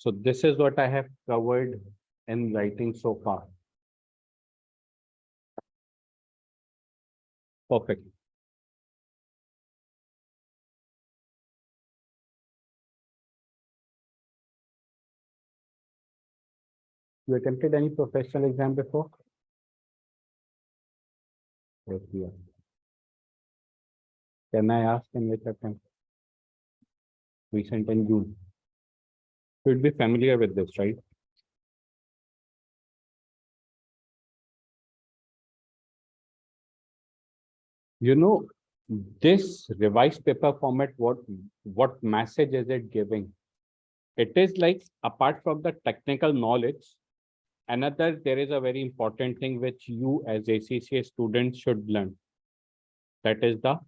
So this is what I have covered in writing so far. Perfect. You attempted any professional exam before? Yes, yeah. Can I ask in which attempt? Recent in June. You'd be familiar with this, right? You know, this revised paper format, what message is it giving? It is like, apart from the technical knowledge, another, there is a very important thing which you as ACCA students should learn. That is the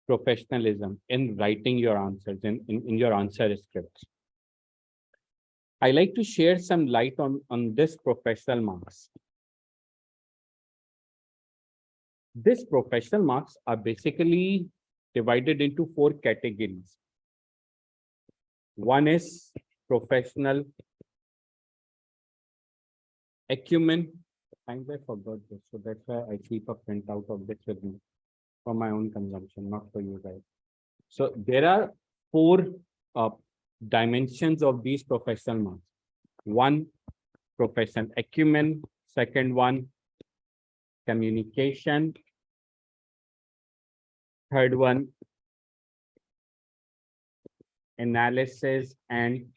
professionalism in writing your answers, in your answer scripts. I like to share some light on this professional marks. These professional marks are basically divided into 4 categories. One is professional acumen. I forgot this, so that's why I keep a printout of this with me for my own consumption, not for you guys. So there are 4 dimensions of these professional marks. One, professional acumen. Second one, communication. Third one, analysis and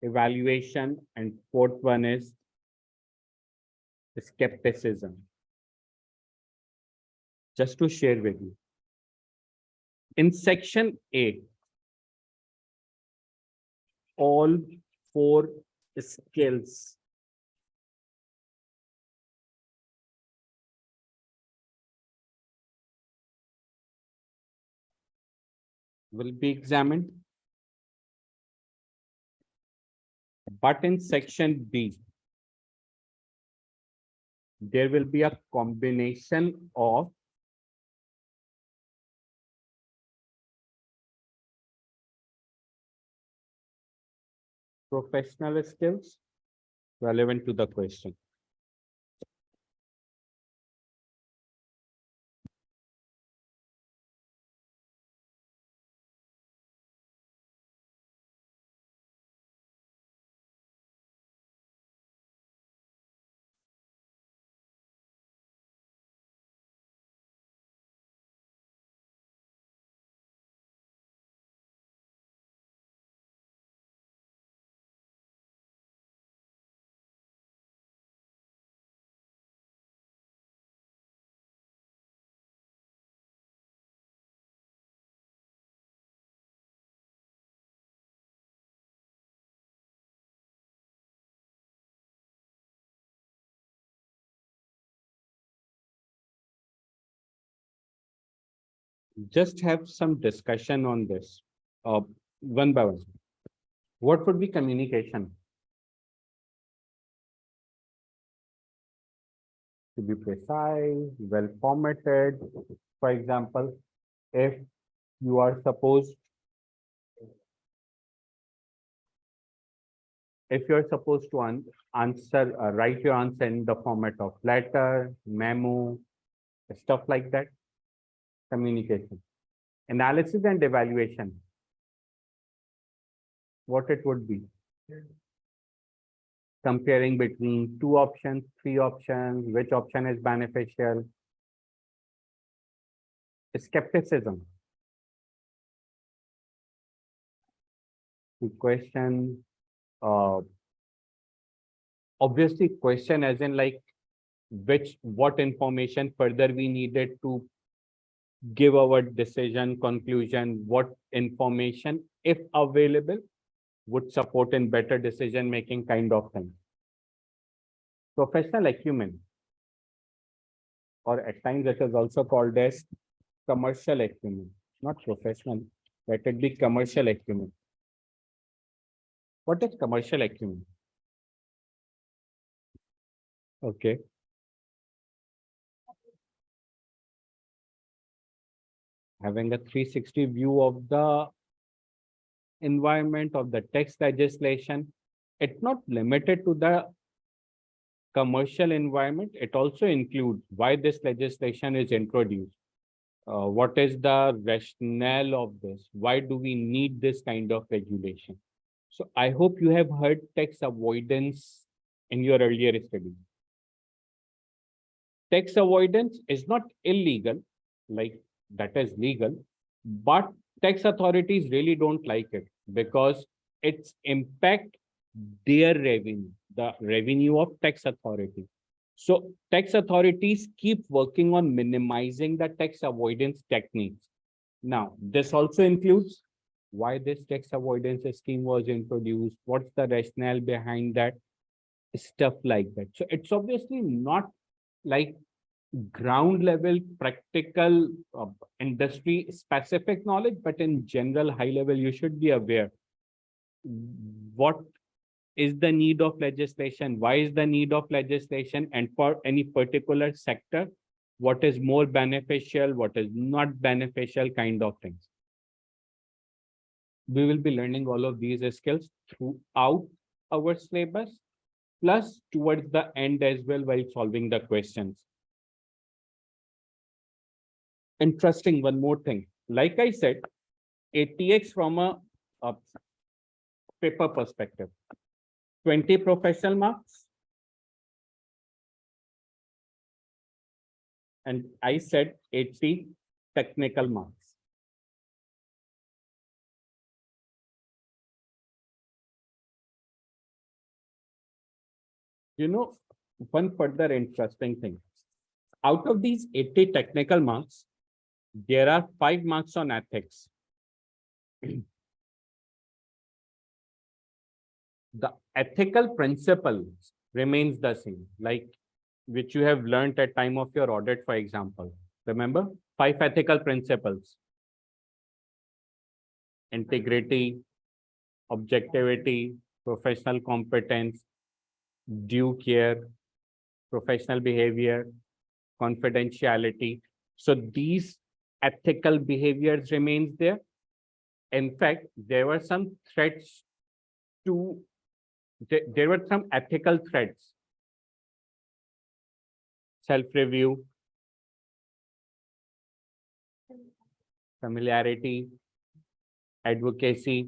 evaluation. And fourth one is skepticism. Just to share with you. In section A, all 4 skills will be examined. But in section B, there will be a combination of professional skills relevant to the question. Just have some discussion on this, one by one. What would be communication? To be precise, well formatted. For example, if you are supposed, to answer, write your answer in the format of letter, memo, stuff like that, communication. Analysis and evaluation, what it would be? Comparing between 2 options, 3 options, which option is beneficial. Skepticism. The question, obviously question as in like what information further we needed to give our decision, conclusion, what information, if available, would support in better decision making, kind of thing. Professional acumen, or at times it is also called as commercial acumen, not professional, let it be commercial acumen. What is commercial acumen? Okay. Having a 360 view of the environment of the tax legislation. It's not limited to the commercial environment. It also includes why this legislation is introduced. What is the rationale of this? Why do we need this kind of regulation? So I hope you have heard tax avoidance in your earlier studies. Tax avoidance is not illegal, like that is legal, but tax authorities really don't like it because it's impact their revenue, the revenue of tax authority. So tax authorities keep working on minimizing the tax avoidance techniques. Now, this also includes why this tax avoidance scheme was introduced, what's the rationale behind that, stuff like that. So it's obviously not like ground level practical industry specific knowledge, but in general high level, you should be aware what is the need of legislation, why is the need of legislation, and for any particular sector, what is more beneficial, what is not beneficial, kind of things. We will be learning all of these skills throughout our syllabus, plus towards the end as well while solving the questions. Interesting, one more thing. Like I said, ATX from a paper perspective, 20 professional marks. And I said 80 technical marks. You know, one further interesting thing. Out of these 80 technical marks, there are 5 marks on ethics. The ethical principles remains the same, like which you have learned at time of your audit, for example. Remember, 5 ethical principles: integrity, objectivity, professional competence, due care, professional behavior, confidentiality. So these ethical behaviors remains there. In fact, there were some threats to, there were some ethical threats. Self-review, familiarity, advocacy,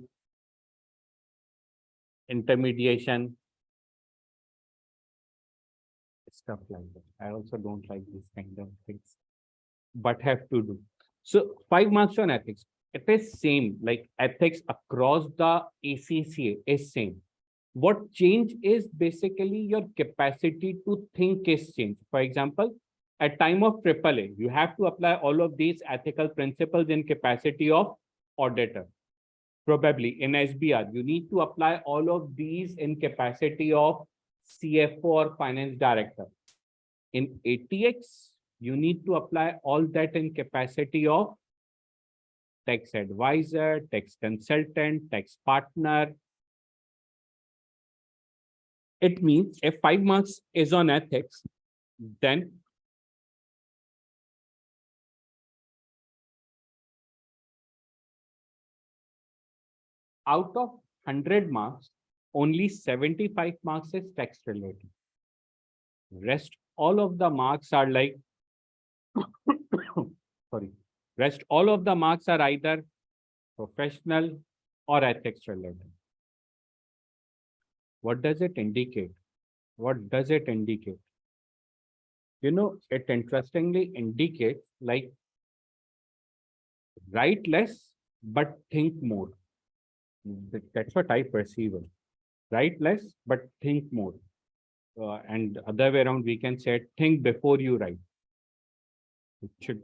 intermediation, stuff like that. I also don't like these kind of things, but have to do. So 5 marks on ethics. It is same, like ethics across the ACCA is same. What change is basically your capacity to think is changed. For example, at time of AAA, you have to apply all of these ethical principles in capacity of auditor. Probably in SBR, you need to apply all of these in capacity of CFO or finance director. In ATX, you need to apply all that in capacity of tax advisor, tax consultant, tax partner. It means if 5 marks is on ethics, then out of 100 marks, only 75 marks is tax related. Rest all of the marks are like, sorry, rest all of the marks are either professional or ethics related. What does it indicate? What does it indicate? You know, it interestingly indicates like write less, but think more. That's what I perceive. Write less, but think more. And other way around, we can say think before you write. It should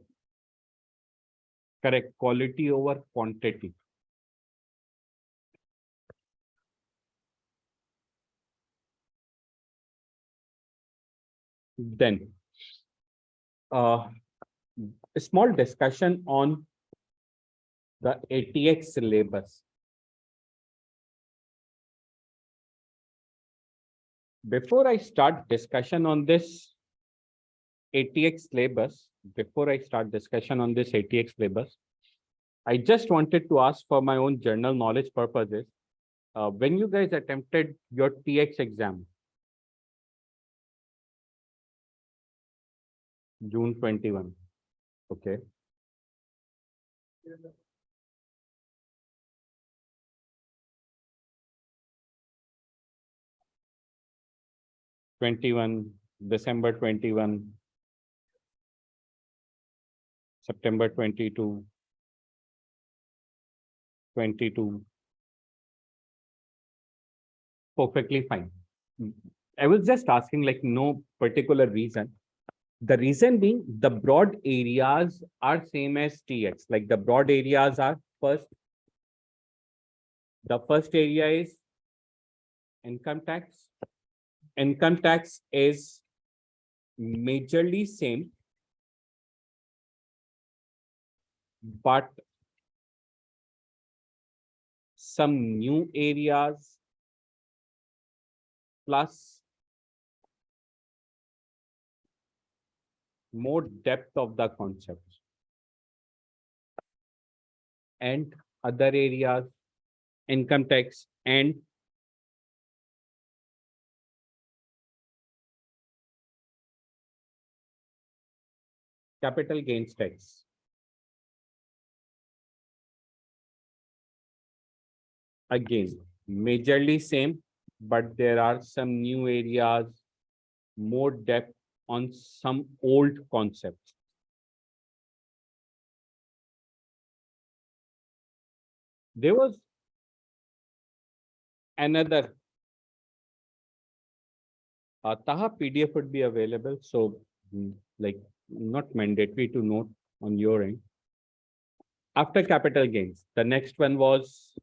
correct quality over quantity. Then, a small discussion on the ATX syllabus. Before I start discussion on this ATX syllabus, I just wanted to ask for my own general knowledge purposes. When you guys attempted your TX exam, June 21, okay. December 21, September 22, 22. Perfectly fine. I was just asking, like, no particular reason. The reason being the broad areas are same as TX. Like the broad areas are the first area is income tax. Income tax is majorly same, but some new areas plus more depth of the concepts and other areas, income tax and capital gains tax. Again, majorly same, but there are some new areas, more depth on some old concepts. There was another Taha PDF would be available. So, like, not mandatory to note on your end. After capital gains, the next one was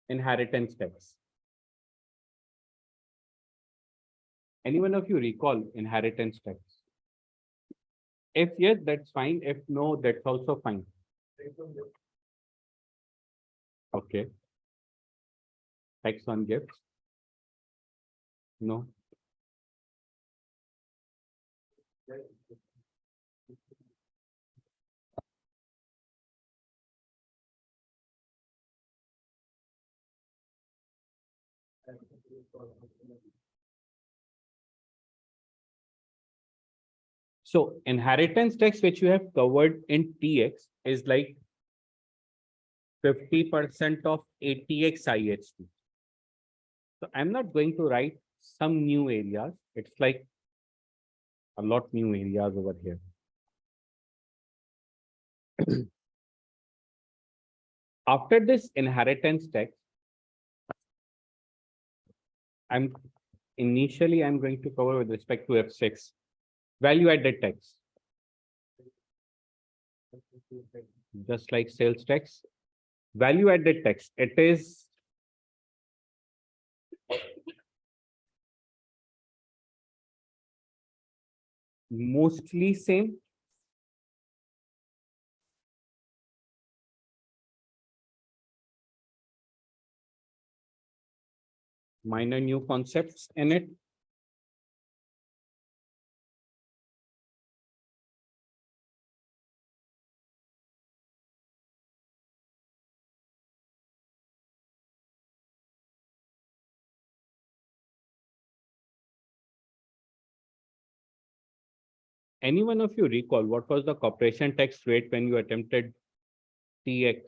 inheritance tax. Anyone of you recall inheritance tax? If yes, that's fine. If no, that's also fine. Okay. Tax on gifts? No. So inheritance tax, which you have covered in TX, is like 50% of ATX IHT. So I'm not going to write some new areas. It's like a lot new areas over here. After this inheritance tax, I'm going to cover with respect to F6, value added tax. Just like sales tax, value added tax, it is mostly same. Minor new concepts in it. Any one of you recall what was the corporation tax rate when you attempted TX?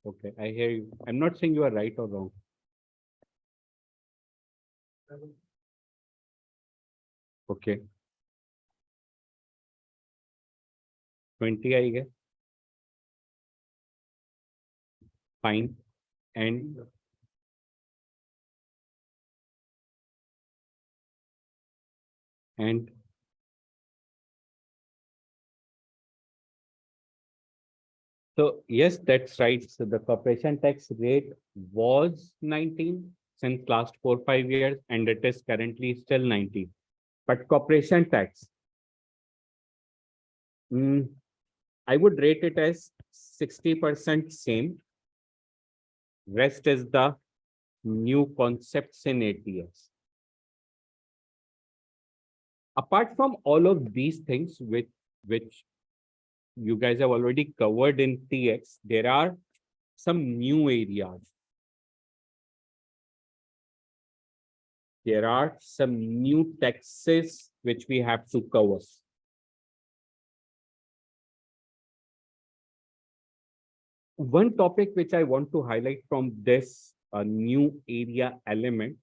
Okay, I hear you. I'm not saying you are right or wrong. Okay. 20, I guess. Fine. And so yes, that's right. So the corporation tax rate was 19 since last 4-5 years, and it is currently still 19. But corporation tax, I would rate it as 60% same. Rest is the new concepts in ATX. Apart from all of these things, which you guys have already covered in TX, there are some new areas. There are some new taxes which we have to cover. One topic which I want to highlight from this new area element.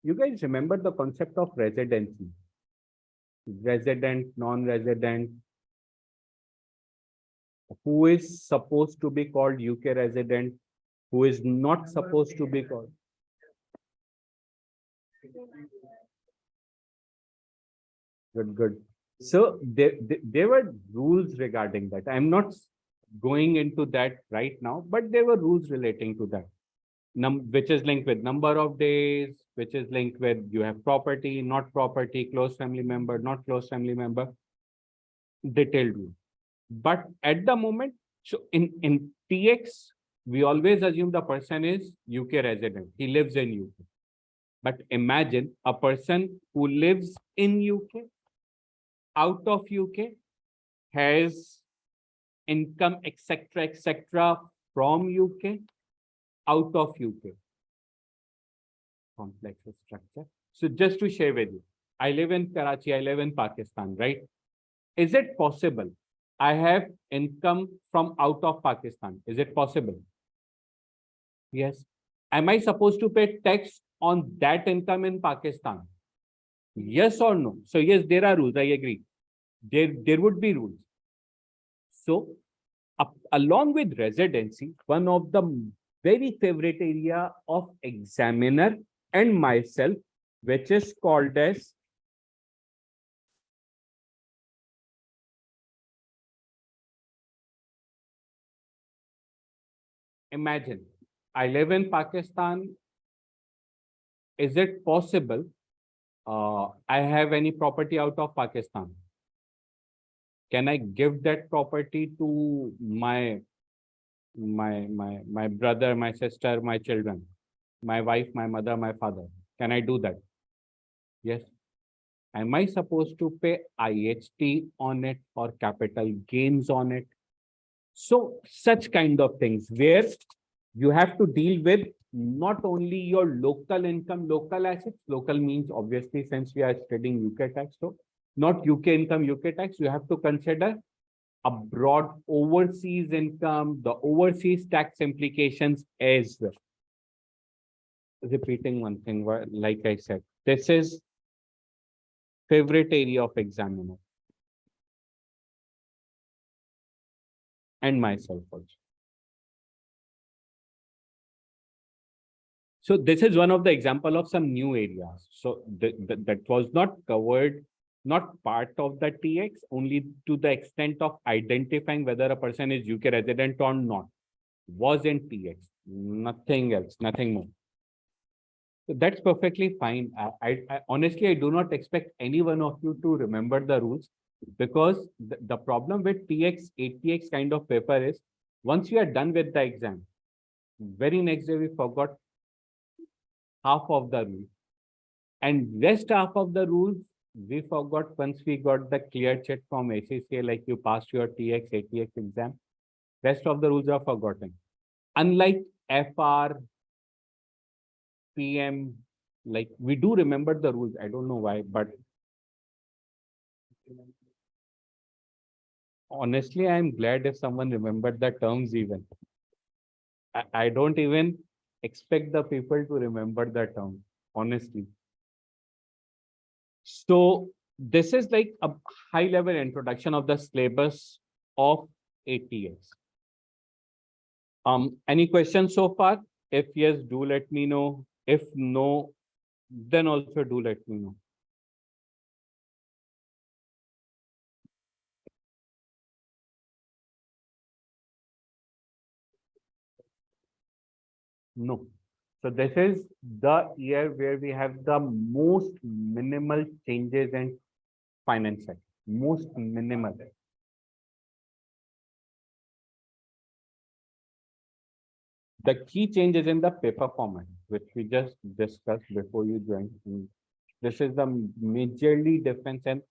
You guys remember the concept of residency? Resident, non-resident. Who is supposed to be called UK resident? Who is not supposed to be called? Good, good. So there were rules regarding that. I'm not going into that right now, but there were rules relating to that. Which is linked with number of days, which is linked with you have property, not property, close family member, not close family member, detailed rule. But at the moment, so in TX, we always assume the person is UK resident. He lives in UK. But imagine a person who lives in UK, out of UK, has income, etc., from UK, out of UK. Complex structure. So just to share with you, I live in Karachi, I live in Pakistan, right? Is it possible I have income from out of Pakistan? Is it possible? Yes. Am I supposed to pay tax on that income in Pakistan? Yes or no? So yes, there are rules. I agree. There would be rules. So along with residency, one of the very favorite area of examiner and myself, which is called as imagine I live in Pakistan. Is it possible I have any property out of Pakistan? Can I give that property to my brother, my sister, my children, my wife, my mother, my father? Can I do that? Yes. Am I supposed to pay IHT on it or capital gains on it? So such kind of things where you have to deal with not only your local income, local assets. Local means obviously since we are studying UK tax, so not UK income, UK tax. You have to consider abroad overseas income, the overseas tax implications as well. Repeating one thing, like I said, this is favorite area of examiner and myself also. So this is one of the example of some new areas. So that was not covered, not part of the TX, only to the extent of identifying whether a person is UK resident or not. Was in TX, nothing else, nothing more. So that's perfectly fine. I honestly, I do not expect any one of you to remember the rules because the problem with TX, ATX kind of paper is once you are done with the exam, very next day we forgot half of the rules. And rest half of the rules, we forgot once we got the clear check from ACCA, like you passed your TX, ATX exam. Rest of the rules are forgotten. Unlike FR, PM, like we do remember the rules. I don't know why, but honestly, I'm glad if someone remembered the terms even. I don't even expect the people to remember the term, honestly. So this is like a high level introduction of the syllabus of ATX. Any questions so far? If yes, do let me know. If no, then also do let me know. No. So this is the year where we have the most minimal changes in finance sector. Most minimal. The key change is in the paper format, which we just discussed before you joined. This is the majorly difference in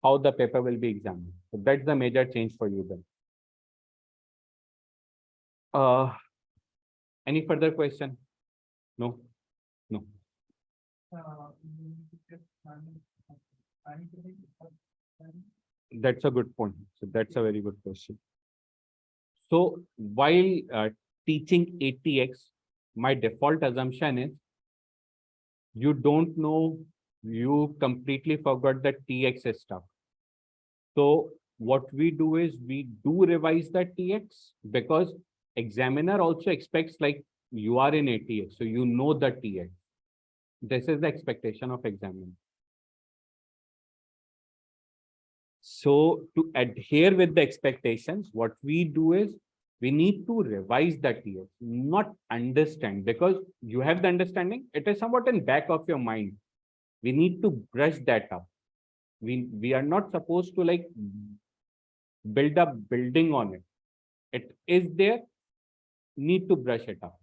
how the paper will be examined. So that's the major change for you then. Any further question? No, no. That's a good point. So that's a very good question. So while teaching ATX, my default assumption is you don't know, you completely forgot the TX stuff. So what we do is we do revise the TX because examiner also expects like you are in ATX, so you know the TX. This is the expectation of examiner. So to adhere with the expectations, what we do is we need to revise the TX, not understand, because you have the understanding, it is somewhat in back of your mind. We need to brush that up. We are not supposed to like build a building on it. It is there, need to brush it up.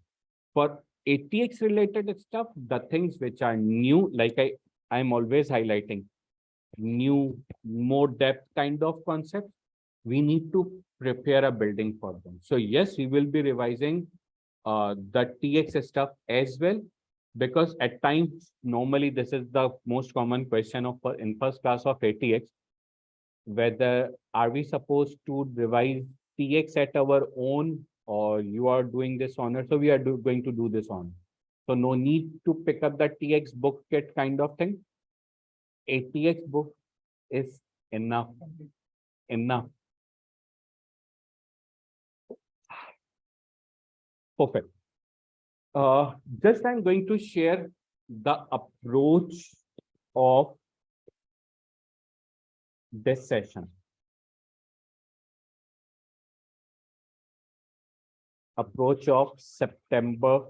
For ATX related stuff, the things which are new, like I'm always highlighting, new, more depth kind of concepts, we need to prepare a building for them. So yes, we will be revising the TX stuff as well, because at times, normally this is the most common question of in first class of ATX, whether are we supposed to revise TX at our own or you are doing this honor. So we are going to do this on. So no need to pick up the TX book kit kind of thing. ATX book is enough. Enough. Perfect. Just I'm going to share the approach of this session. Approach of September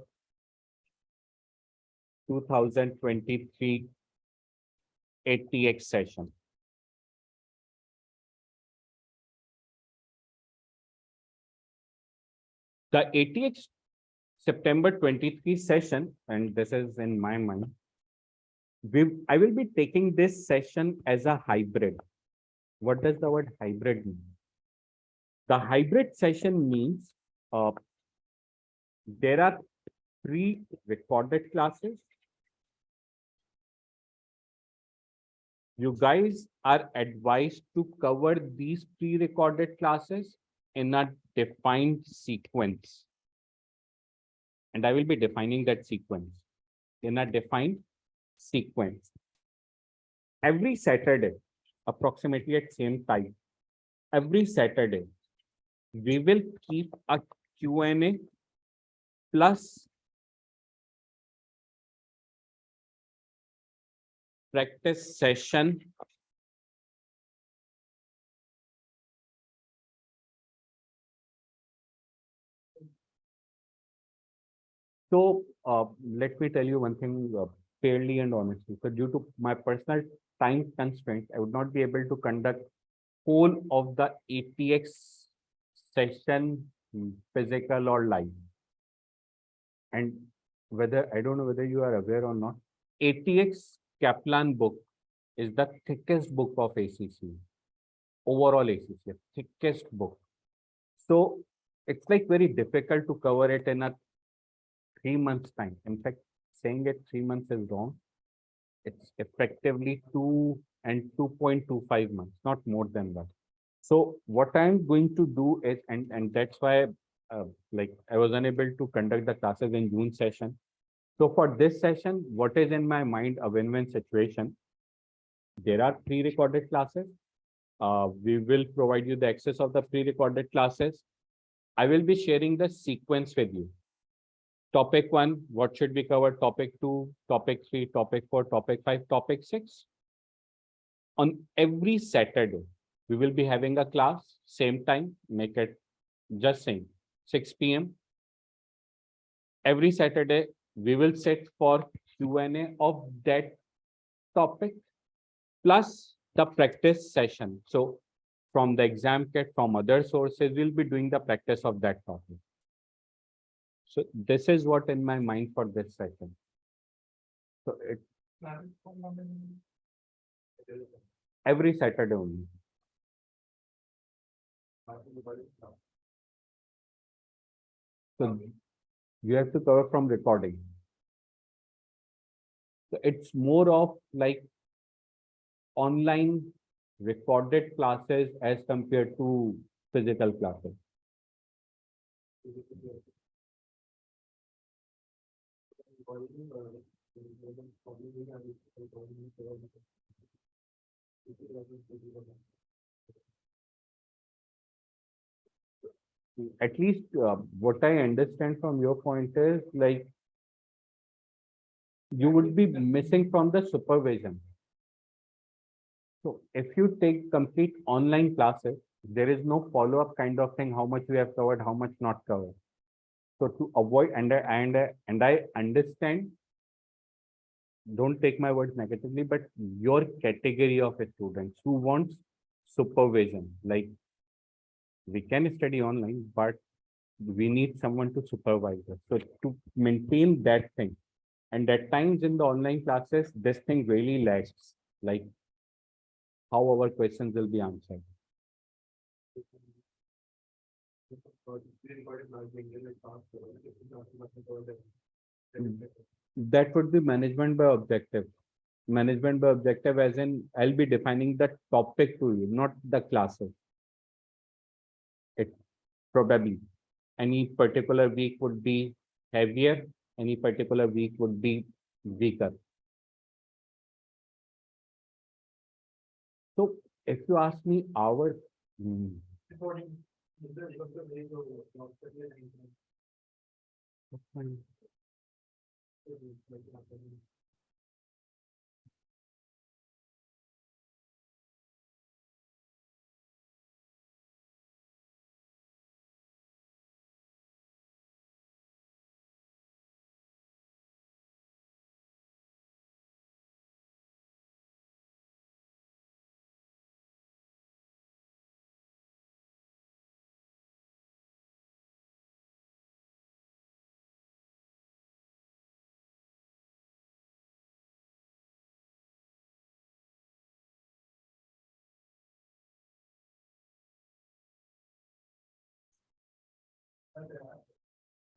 2023 ATX session. The ATX September 23 session, and this is in my mind, I will be taking this session as a hybrid. What does the word hybrid mean? The hybrid session means there are 3 recorded classes. You guys are advised to cover these pre-recorded classes in a defined sequence. And I will be defining that sequence in a defined sequence. Every Saturday, approximately at same time, every Saturday, we will keep a Q&A plus practice session . So let me tell you one thing fairly and honestly. So due to my personal time constraints, I would not be able to conduct whole of the ATX session physical or live. And whether, I don't know whether you are aware or not, ATX Kaplan book is the thickest book of ACCA. Overall ACCA, thickest book. So it's like very difficult to cover it in a 3 months time. In fact, saying it 3 months is wrong. It's effectively 2 and 2.25 months, not more than that. So what I'm going to do is, and that's why like I was unable to conduct the classes in June session. So for this session, what is in my mind a win-win situation? There are pre-recorded classes. We will provide you the access of the pre-recorded classes. I will be sharing the sequence with you. Topic 1, what should be covered? Topic 2, topic 3, topic 4, topic 5, topic 6. On every Saturday, we will be having a class, same time, make it just same, 6 p.m. Every Saturday, we will sit for Q&A of that topic, plus the practice session. So from the exam kit, from other sources, we'll be doing the practice of that topic. So this is what in my mind for this session. So it every Saturday only. So you have to cover from recording. So it's more of like online recorded classes as compared to physical classes. At least what I understand from your point is like you would be missing from the supervision. So if you take complete online classes, there is no follow-up kind of thing, how much we have covered, how much not covered. So to avoid, and I understand, don't take my words negatively, but your category of students who wants supervision, like we can study online, but we need someone to supervise us. So to maintain that thing, and at times in the online classes, this thing really lags, like how our questions will be answered. That would be management by objective. Management by objective, as in I'll be defining the topic to you, not the classes. It probably any particular week would be heavier, any particular week would be weaker. So if you ask me our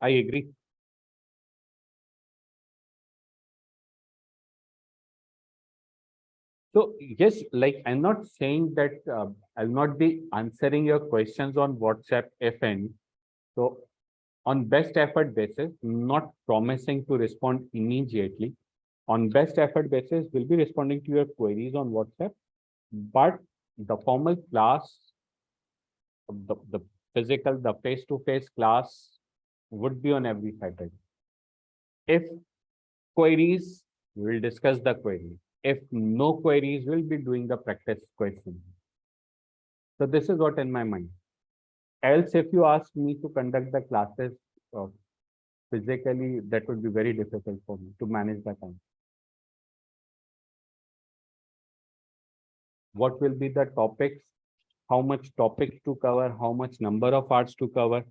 I agree. So yes, like I'm not saying that I'll not be answering your questions on WhatsApp if any. So on best effort basis, not promising to respond immediately. On best effort basis, we'll be responding to your queries on WhatsApp, but the formal class, the physical, the face-to-face class would be on every Saturday. If queries, we'll discuss the query. If no queries, we'll be doing the practice questions. So this is what in my mind. Else, if you ask me to conduct the classes physically, that would be very difficult for me to manage the time. What will be the topics? How much topics to cover? How much number of hours to cover?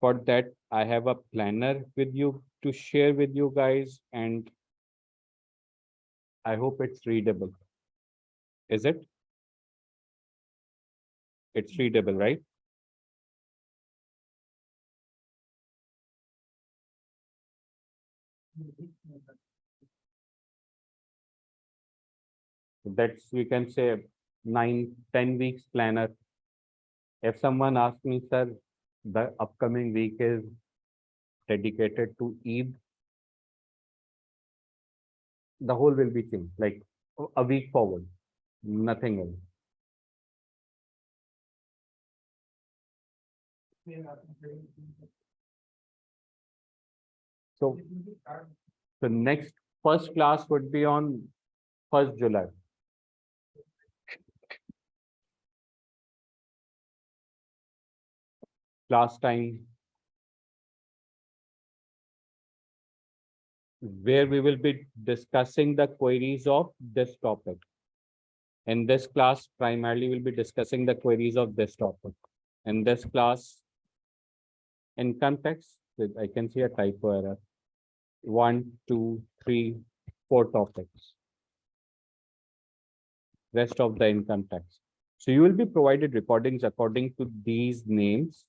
For that, I have a planner with you to share with you guys, and I hope it's readable. Is it? It's readable, right? That's, we can say, 9-10 weeks planner. If someone asks me, sir, the upcoming week is dedicated to Eid, the whole will be changed, like a week forward, nothing else. So the next first class would be on 1st July. Class time, where we will be discussing the queries of this topic. In this class, primarily we'll be discussing the queries of this topic. In this class, income tax, I can see a typo error. 1, 2, 3, 4 topics. Rest of the income tax. So you will be provided recordings according to these names.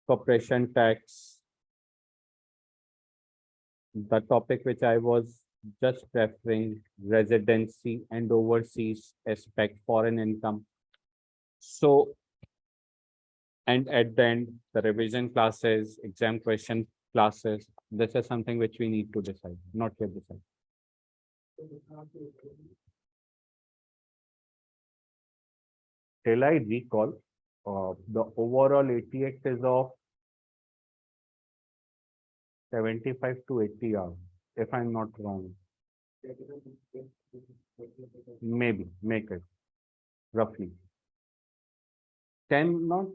Corporation tax. The topic which I was just referring, residency and overseas aspect, foreign income. So, and at the end, the revision classes, exam question classes, this is something which we need to decide, not yet decide. Till I recall, the overall ATX is of 75 to 80 hours, if I'm not wrong. Maybe, make it, roughly. 10, not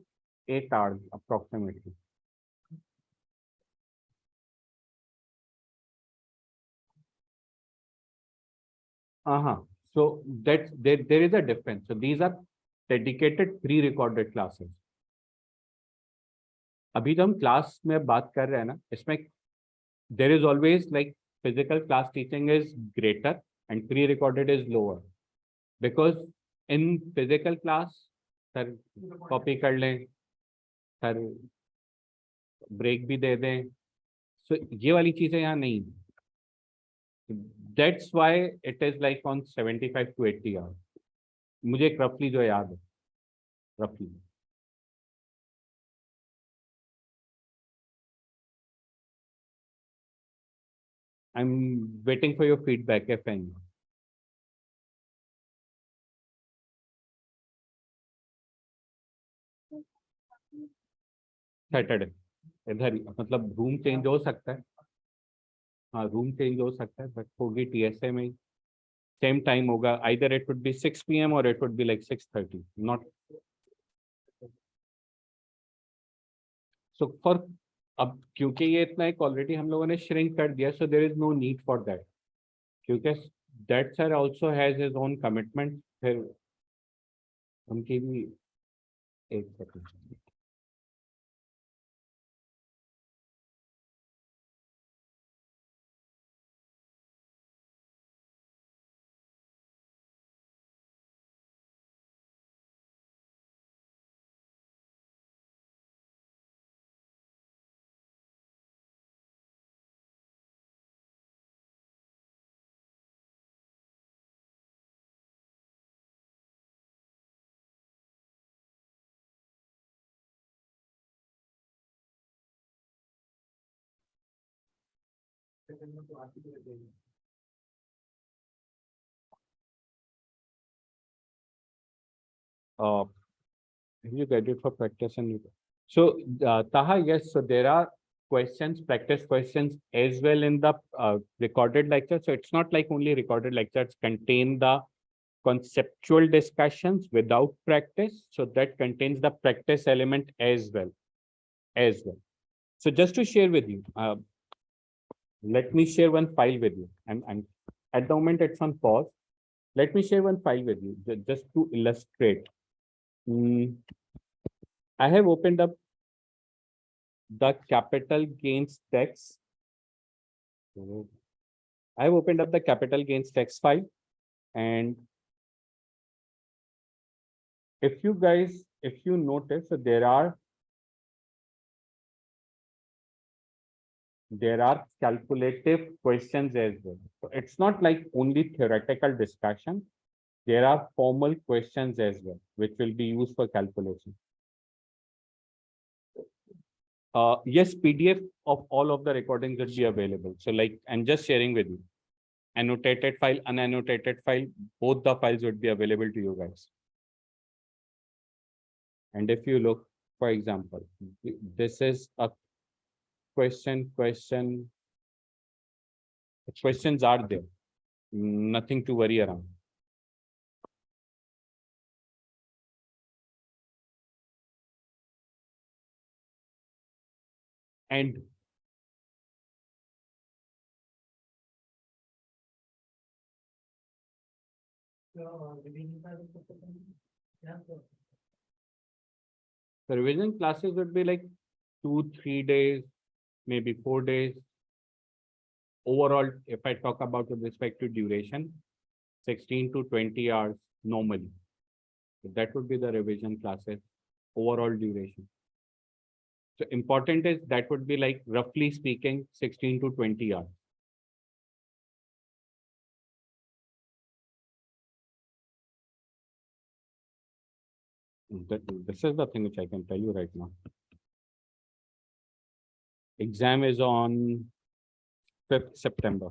8 hours approximately. So that there is a difference. So these are dedicated pre-recorded classes. अभी जो हम class में बात कर रहे हैं ना, इसमें there is always like physical class teaching is greater and pre-recorded is lower, because in physical class sir copy कर लें, सर ब्रेक भी दे दें, so ये वाली चीजें यहाँ नहीं. That's why it is like on 75 to 80 hours. मुझे एक roughly जो याद है, roughly. I'm waiting for your feedback, if any. Saturday इधर ही, मतलब रूम चेंज हो सकता है. हाँ, रूम चेंज हो सकता है, बट होगी TSA में. सेम टाइम होगा, either it would be 6 PM और it would be like 6:30. Not so for, अब क्योंकि ये इतना एक ऑलरेडी हम लोगों ने श्रिंक कर दिया, so there is no need for that, क्योंकि that sir also has his own commitment. फिर उनकी भी एक second. You get it for practice and you. So, Taha, yes, so there are questions, practice questions as well in the recorded lecture. So it's not like only recorded lectures contain the conceptual discussions without practice. So that contains the practice element as well. So just to share with you, let me share one file with you. I'm at the moment it's on pause. Let me share one file with you just to illustrate. I have opened up the capital gains tax. I have opened up the capital gains tax file, and if you notice, so there are calculative questions as well. So it's not like only theoretical discussion. There are formal questions as well, which will be used for calculation. Yes, PDF of all of the recordings will be available. So like, I'm just sharing with you. Annotated file, unannotated file, both the files would be available to you guys. And if you look, for example, this is a questions are there. Nothing to worry around. And The revision classes would be like 2-3 days, maybe 4 days. Overall, if I talk about with respect to duration, 16 to 20 hours normally. So that would be the revision classes overall duration. So important is that would be like roughly speaking 16 to 20 hours. This is the thing which I can tell you right now. Exam is on 5th September.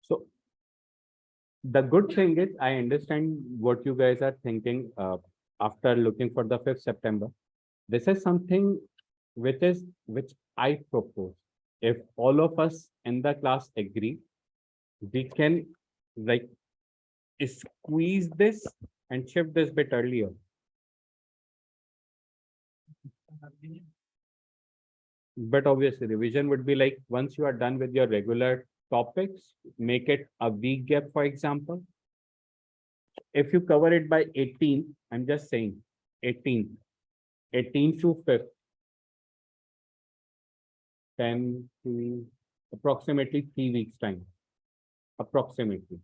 So the good thing is I understand what you guys are thinking after looking for the 5th September. This is something which I propose. If all of us in the class agree, we can like squeeze this and shift this bit earlier. But obviously revision would be like once you are done with your regular topics, make it a week gap, for example. If you cover it by 18, I'm just saying 18 to 5th, 10 to approximately 3 weeks time, approximately.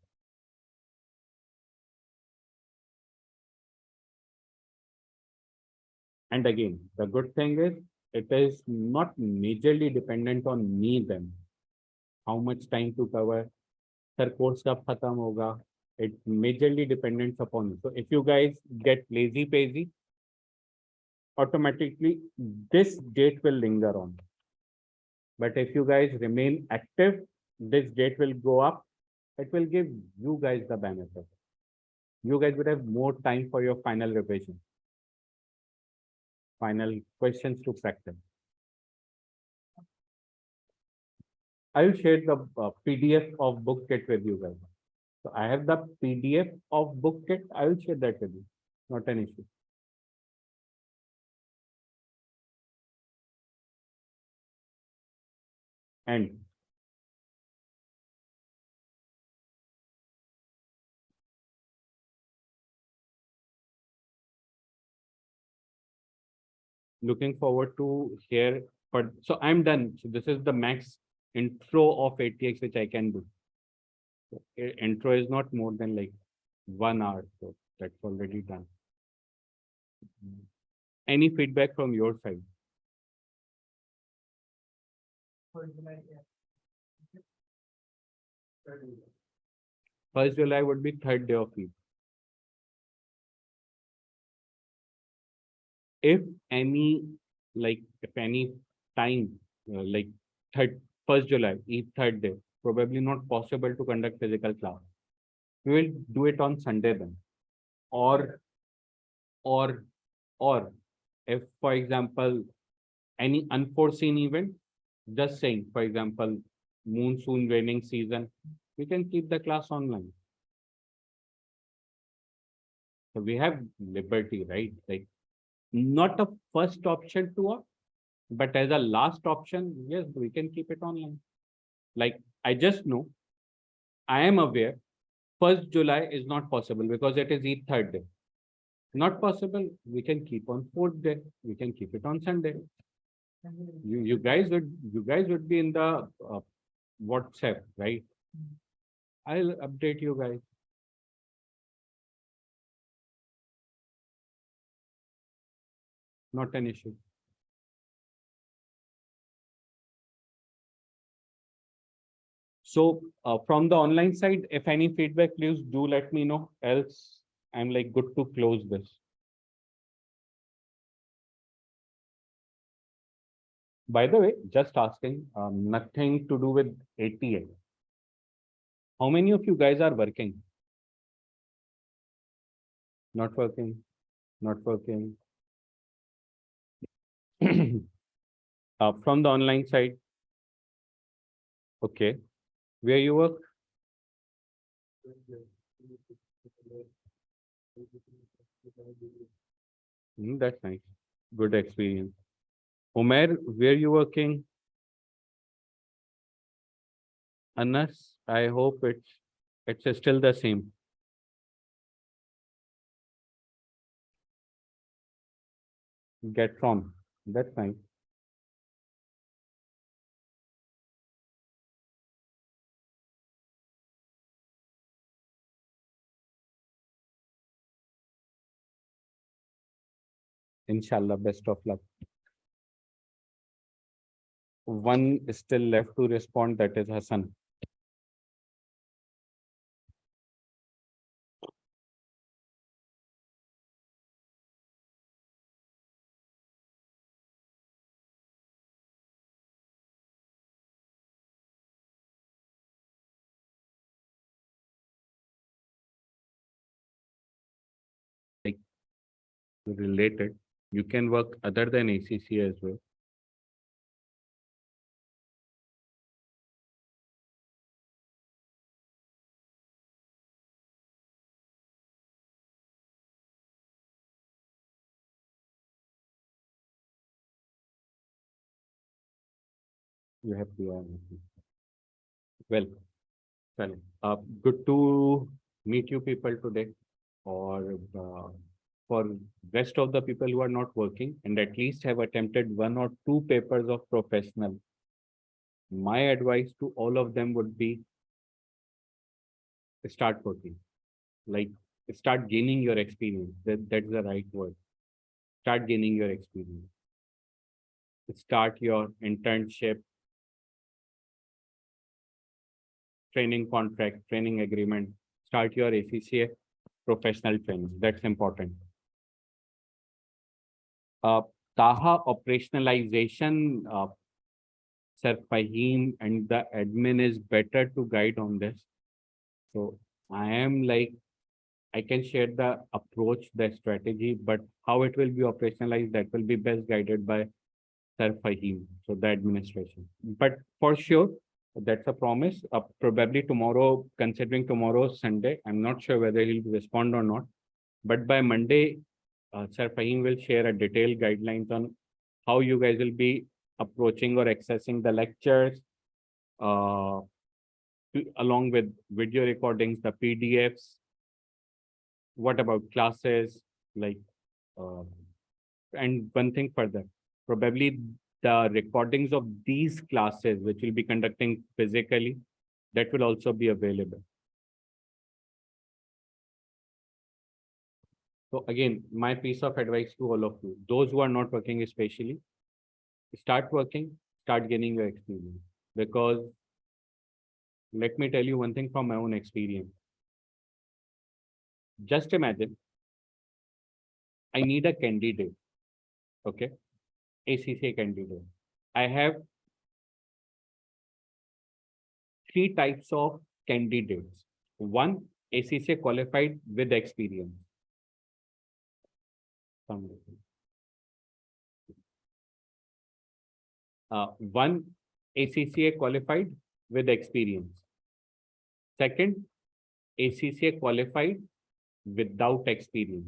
And again, the good thing is it is not majorly dependent on me then. How much time to cover, sir course kab khatam hoga, it majorly depends upon you. So if you guys get lazy peasy, automatically this date will linger on. But if you guys remain active, this date will go up. It will give you guys the benefit. You guys would have more time for your final revision, final questions to practice. I will share the PDF of book kit with you guys. So I have the PDF of book kit. I will share that with you. Not an issue. And looking forward to hear. But so I'm done. So this is the max intro of ATX which I can do. So, intro is not more than like 1 hour. So that's already done. Any feedback from your side? First July would be 3rd day of week. If any, if any time, like 1st July, each 3rd day, probably not possible to conduct physical class. We will do it on Sunday then. Or if, for example, any unforeseen event, just saying, for example, monsoon raining season, we can keep the class online. So we have liberty, right? Like not a first option to us, but as a last option, yes, we can keep it online. Like I just know, I am aware, 1st July is not possible because it is Eid 3rd day. Not possible, we can keep on 4th day, we can keep it on Sunday. You guys would be in the WhatsApp, right? I'll update you guys. Not an issue. So from the online side, if any feedback, please do let me know. Else, I'm like good to close this. By the way, just asking, nothing to do with ATX. How many of you guys are working? Not working, not working. From the online side. Okay. Where you work? That's nice. Good experience. Umair, where you working? Anas, I hope it's still the same. Get from. That's nice. Inshallah, best of luck. One is still left to respond, that is Hassan. Like related, you can work other than ACCA as well. You have to. Well, well, good to meet you people today. Or for rest of the people who are not working and at least have attempted one or two papers of professional, my advice to all of them would be start working. Like start gaining your experience. That's the right word. Start gaining your experience. Start your internship, training contract, training agreement. Start your ACCA professional training. That's important. Uh, Taha operationalization, Sir Fahim and the admin is better to guide on this. So I am like, I can share the approach, the strategy, but how it will be operationalized, that will be best guided by Sir Fahim, so the administration. But for sure, that's a promise. Probably tomorrow, considering tomorrow's Sunday, I'm not sure whether he'll respond or not. But by Monday, Sir Fahim will share a detailed guidelines on how you guys will be approaching or accessing the lectures, uh, along with video recordings, the PDFs. What about classes? Like, uh, and one thing further, probably the recordings of these classes, which will be conducting physically, that will also be available. So again, my piece of advice to all of you, those who are not working especially, start working, start gaining your experience. Because let me tell you one thing from my own experience. Just imagine, I need a candidate, okay? ACCA candidate. I have three types of candidates. One, ACCA qualified with experience. One, ACCA qualified with experience. Second, ACCA qualified without experience.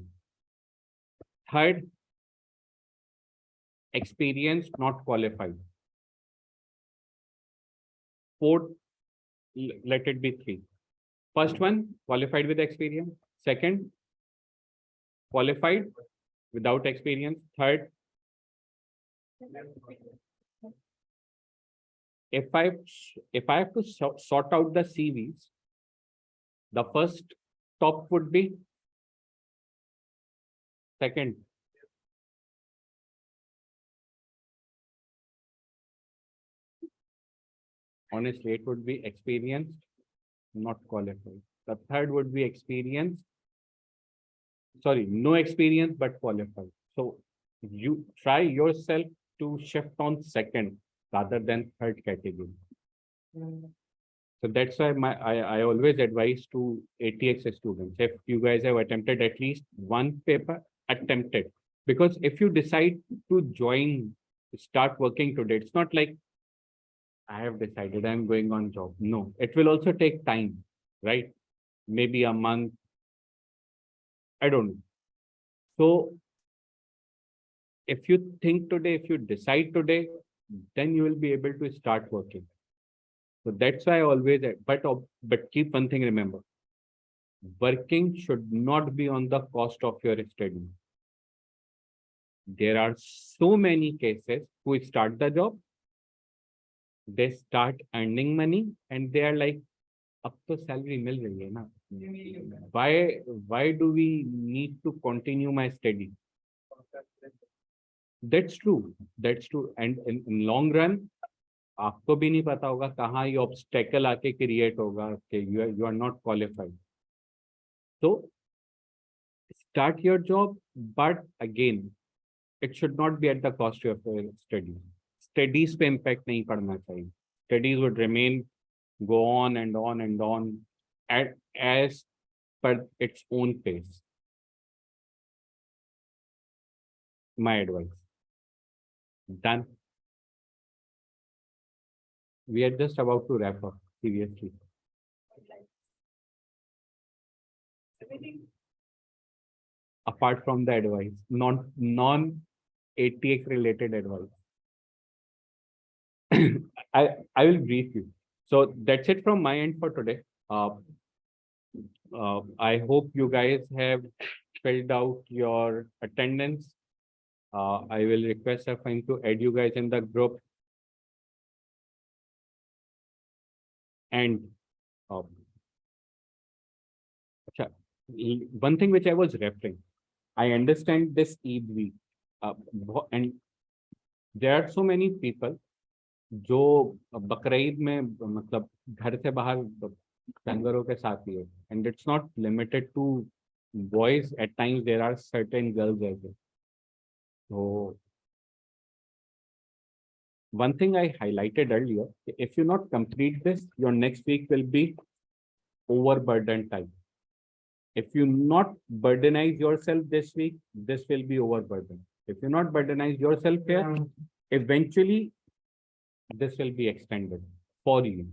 Third, experience not qualified. Fourth, let it be three. First one, qualified with experience. Second, qualified without experience. Third, if I have to sort out the CVs, the first top would be second. Honestly, it would be experienced, not qualified. The third would be experienced. Sorry, no experience but qualified. So you try yourself to shift on second rather than third category. So that's why I always advise to ATX students, if you guys have attempted at least one paper, attempt it. Because if you decide to join, start working today, it's not like I have decided I'm going on job. No, it will also take time, right? Maybe a month. I don't know. So if you think today, if you decide today, then you will be able to start working. So that's why I always, but keep one thing, remember, working should not be on the cost of your study. There are so many cases who start the job, they start earning money, and they are like, अब तो salary मिल रही है ना. Why do we need to continue my study? That's true. That's true. And in long run, आपको भी नहीं पता होगा कहाँ ये obstacle आके create होगा कि you are not qualified. So start your job, but again, it should not be at the cost of your studies. Studies पे impact नहीं पड़ना चाहिए. Studies would remain, go on and on and on as per its own pace. My advice. Done. We are just about to wrap up, seriously. Apart from the advice, non ATX related advice. I will brief you. So that's it from my end for today. I hope you guys have filled out your attendance. I will request Safine to add you guys in the group. And one thing which I was referring, I understand this Eid week, and there are so many people जो बकरीद में मतलब घर से बाहर जानवरों के साथ ही है, and it's not limited to boys. At times there are certain girls as well. So one thing I highlighted earlier, if you not complete this, your next week will be overburdened time. If you not burdenize yourself this week, this will be overburdened. If you not burdenize yourself here, eventually this will be extended for you.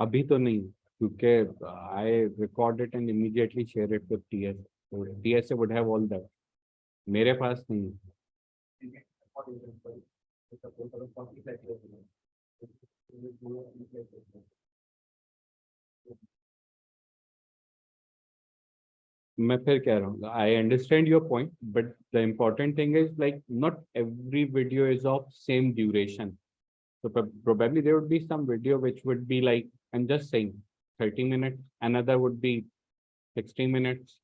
अभी तो नहीं, क्योंकि I record it and immediately share it with TSA. So TSA would have all that. मेरे पास नहीं. मैं फिर कह रहा हूँ, I understand your point, but the important thing is like not every video is of same duration. So probably there would be some video which would be like, I'm just saying 30 minutes, another would be 60 minutes,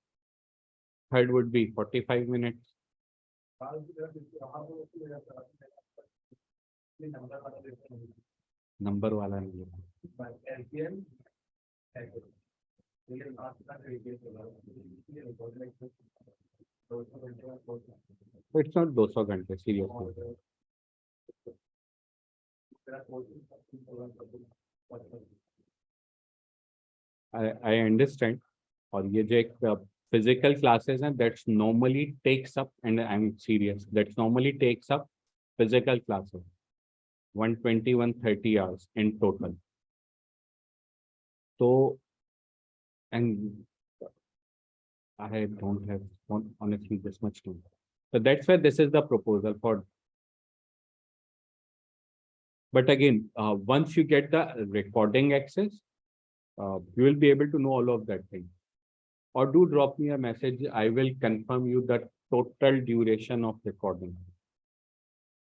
third would be 45 minutes. Number wala nahi hai. It's not 200 घंटे, seriously. I understand. और ये जो एक physical classes हैं, that's normally takes up, and I'm serious, that's normally takes up physical classes 120, 130 hours in total. So, and I don't have honestly this much time. So that's why this is the proposal for. But again, once you get the recording access, you will be able to know all of that thing. Or do drop me a message. I will confirm you the total duration of recording,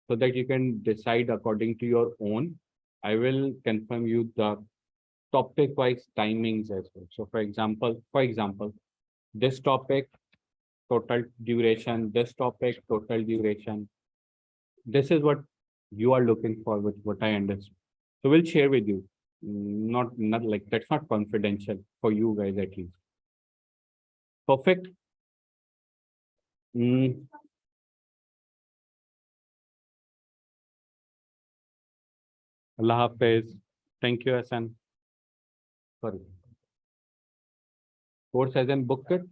so that you can decide according to your own. I will confirm you the topic-wise timings as well. So for example, this topic, total duration, this topic, total duration. This is what you are looking for, with what I understand. So we'll share with you. Not like, that's not confidential for you guys at least. Perfect. Allah Hafiz. Thank you, Hassan. Sorry. Course as in book it.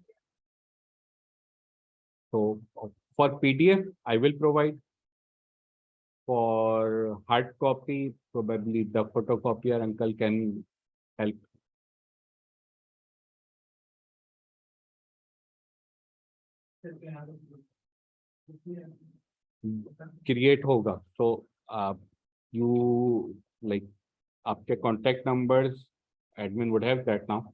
So for PDF, I will provide. For hard copy, probably the photocopier uncle can help. Create होगा. So you like आपके contact numbers, admin would have that now.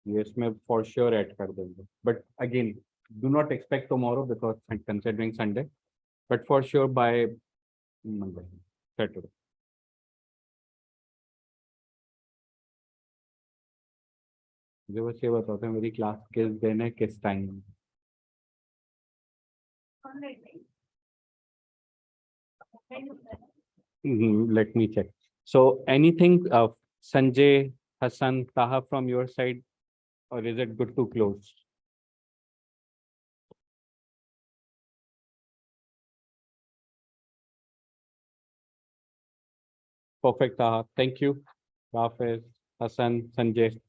Yes, मैं for sure add कर देंगे. But again, do not expect tomorrow because I'm considering Sunday. But for sure by Monday, Saturday. मुझे बस ये बताओ थे मेरी क्लास किस दिन है किस time. Let me check. So anything Sanjay, Hassan, Taha from your side, or is it good to close? Perfect, Taha. Thank you. Hafiz, Hassan, Sanjay.